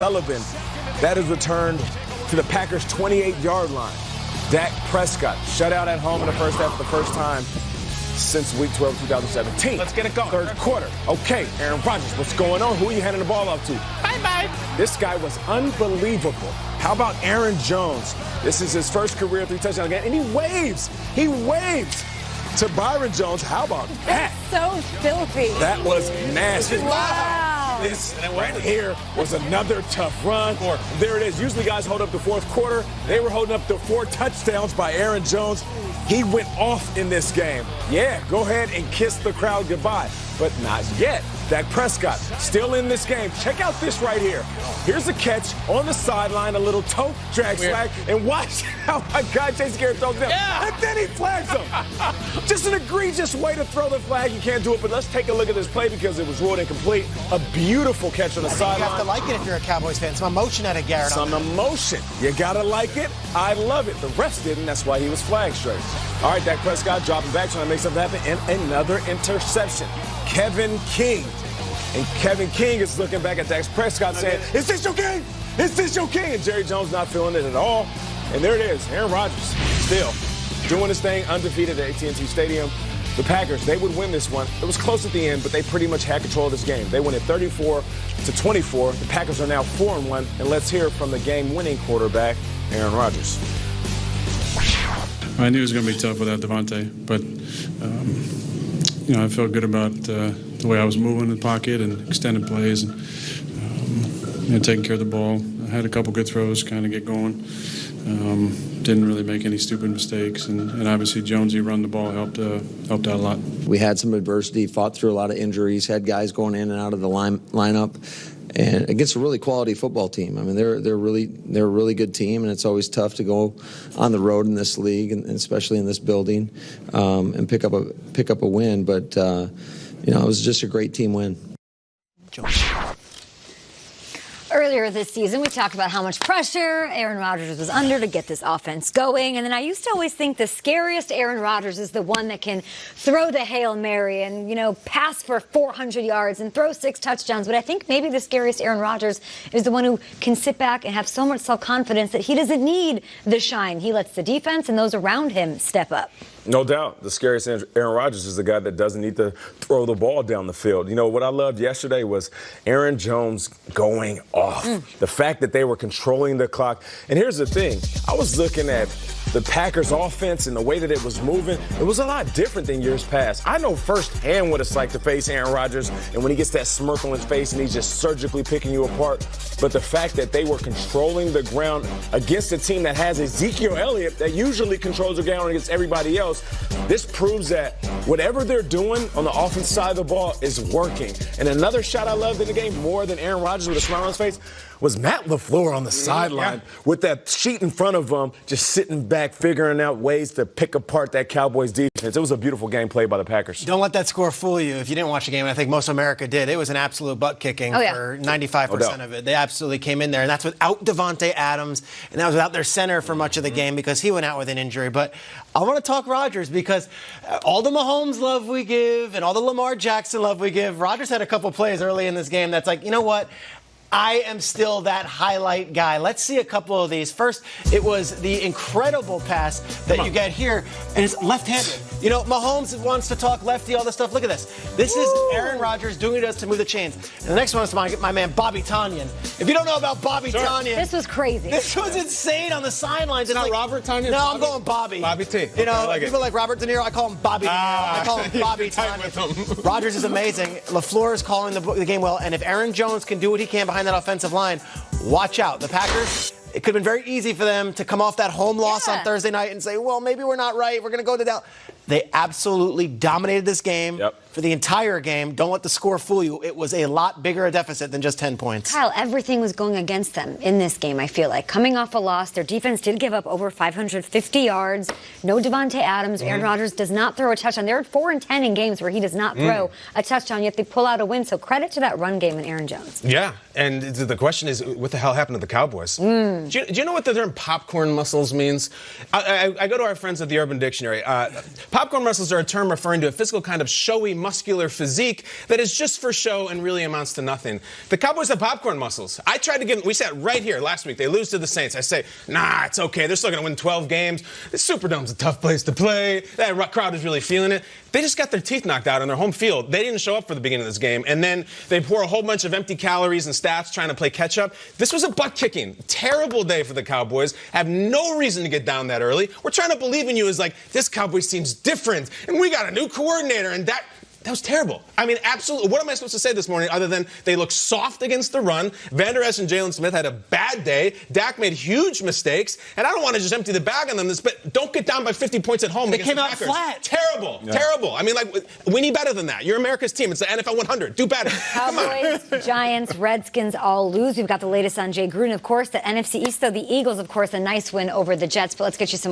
Sullivan, that is returned to the Packers' 28-yard line. Dak Prescott shut out at home in the first half for the first time since Week 12, 2017. Let's get it going. Third quarter. Okay, Aaron Rodgers, what's going on? Who are you handing the ball off to? Bye-bye. This guy was unbelievable. How about Aaron Jones? This is his first career 3-touchdown game, and he waves. He waves to Byron Jones. How about that? So filthy. That was nasty. Wow. This right here was another tough run. There it is. Usually guys hold up the fourth quarter. They were holding up the 4 touchdowns by Aaron Jones. He went off in this game. Yeah, go ahead and kiss the crowd goodbye. But not yet. Dak Prescott still in this game. Check out this right here. Here's a catch on the sideline, a little toe drag flag, and watch how my guy Jason Garrett throws it down. Yeah. And then he flags him. Just an egregious way to throw the flag. You can't do it, but let's take a look at this play because it was ruled incomplete. A beautiful catch on the sideline. You have to like it if you're a Cowboys fan. Some emotion out of Garrett. Some emotion. You gotta like it. I love it. The refs didn't. That's why he was flagged straight. All right, Dak Prescott dropping back, trying to make something happen, and another interception. Kevin King. And Kevin King is looking back at Dak Prescott saying, "Is this your game? Is this your king?" And Jerry Jones not feeling it at all. And there it is. Aaron Rodgers still doing his thing, undefeated at AT&T Stadium. The Packers, they would win this one. It was close at the end, but they pretty much had control of this game. They win it 34-24. The Packers are now 4-1. And let's hear from the game-winning quarterback, Aaron Rodgers. I knew it was going to be tough without Devontae, but I felt good about the way I was moving in the pocket and extended plays and taking care of the ball. I had a couple good throws, kind of get going. Didn't really make any stupid mistakes, and obviously Jonesy run the ball helped out a lot. We had some adversity, fought through a lot of injuries, had guys going in and out of the lineup, and against a really quality football team. I mean, they're a really good team, and it's always tough to go on the road in this league, and especially in this building, and pick up a win. But it was just a great team win. Earlier this season, we talked about how much pressure Aaron Rodgers was under to get this offense going. And then I used to always think the scariest Aaron Rodgers is the one that can throw the Hail Mary and, pass for 400 yards and throw 6 touchdowns. But I think maybe the scariest Aaron Rodgers is the one who can sit back and have so much self-confidence that he doesn't need the shine. He lets the defense and those around him step up. No doubt. The scariest Aaron Rodgers is the guy that doesn't need to throw the ball down the field. What I loved yesterday was Aaron Jones going off. The fact that they were controlling the clock. And here's the thing. I was looking at the Packers offense and the way that it was moving. It was a lot different than years past. I know firsthand what it's like to face Aaron Rodgers and when he gets that smirk on his face and he's just surgically picking you apart. But the fact that they were controlling the ground against a team that has Ezekiel Elliott that usually controls the ground against everybody else, this proves that whatever they're doing on the offensive side of the ball is working. And another shot I loved in the game more than Aaron Rodgers with a smile on his face was Matt LaFleur on the sideline with that sheet in front of him, just sitting back, figuring out ways to pick apart that Cowboys defense. It was a beautiful game played by the Packers. Don't let that score fool you. If you didn't watch the game, and I think most of America did, it was an absolute butt kicking for 95% of it. They absolutely came in there, and that's without Devontae Adams, and that was without their center for much of the game because he went out with an injury. But I want to talk Rodgers because all the Mahomes love we give and all the Lamar Jackson love we give, Rodgers had a couple plays early in this game that's like, you know what? I am still that highlight guy. Let's see a couple of these. First, it was the incredible pass that you get here, and it's left-handed. Mahomes wants to talk lefty, all this stuff. Look at this. This is Aaron Rodgers doing what he does to move the chains. And the next one is my man, Bobby Tonyan. If you don't know about Bobby Tonyan. This was crazy. This was insane on the sidelines. It's not Robert Tonyan? No, I'm going Bobby. Bobby T. People like Robert De Niro, I call him Bobby De Niro. I call him Bobby Tonyan. Rodgers is amazing. LaFleur is calling the game well. And if Aaron Jones can do what he can behind that offensive line, watch out. The Packers, it could have been very easy for them to come off that home loss on Thursday night and say, well, maybe we're not right. We're going to go to down. They absolutely dominated this game for the entire game. Don't let the score fool you. It was a lot bigger a deficit than just 10 points. Kyle, everything was going against them in this game, I feel like. Coming off a loss, their defense did give up over 550 yards. No Devontae Adams. Aaron Rodgers does not throw a touchdown. They're at 4-10 in games where he does not throw a touchdown, yet they pull out a win. So credit to that run game and Aaron Jones. Yeah, and the question is, what the hell happened to the Cowboys? Do you know what the term popcorn muscles means? I go to our friends at the Urban Dictionary. Popcorn muscles are a term referring to a physical kind of showy muscle muscular physique that is just for show and really amounts to nothing. The Cowboys have popcorn muscles. I tried to give them, we sat right here last week. They lose to the Saints. I say, nah, it's okay. They're still going to win 12 games. The Superdome's a tough place to play. That crowd is really feeling it. They just got their teeth knocked out on their home field. They didn't show up for the beginning of this game. And then they pour a whole bunch of empty calories and stats trying to play catch up. This was a butt-kicking, terrible day for the Cowboys. Have no reason to get down that early. We're trying to believe in you as like, this Cowboys team's different. And we got a new coordinator. And that was terrible. I mean, absolutely. What am I supposed to say this morning other than they look soft against the run? Van Der Esch and Jalen Smith had a bad day. Dak made huge mistakes. And I don't want to just empty the bag on them, but don't get down by 50 points at home. They came out flat. Terrible. Yeah. Terrible. I mean, like, we need better than that. You're America's team. It's the NFL 100. Do better. Cowboys, Giants, Redskins all lose. We've got the latest on Jay Gruden, of course. The NFC East, though, the Eagles, of course, a nice win over the Jets. But let's get you some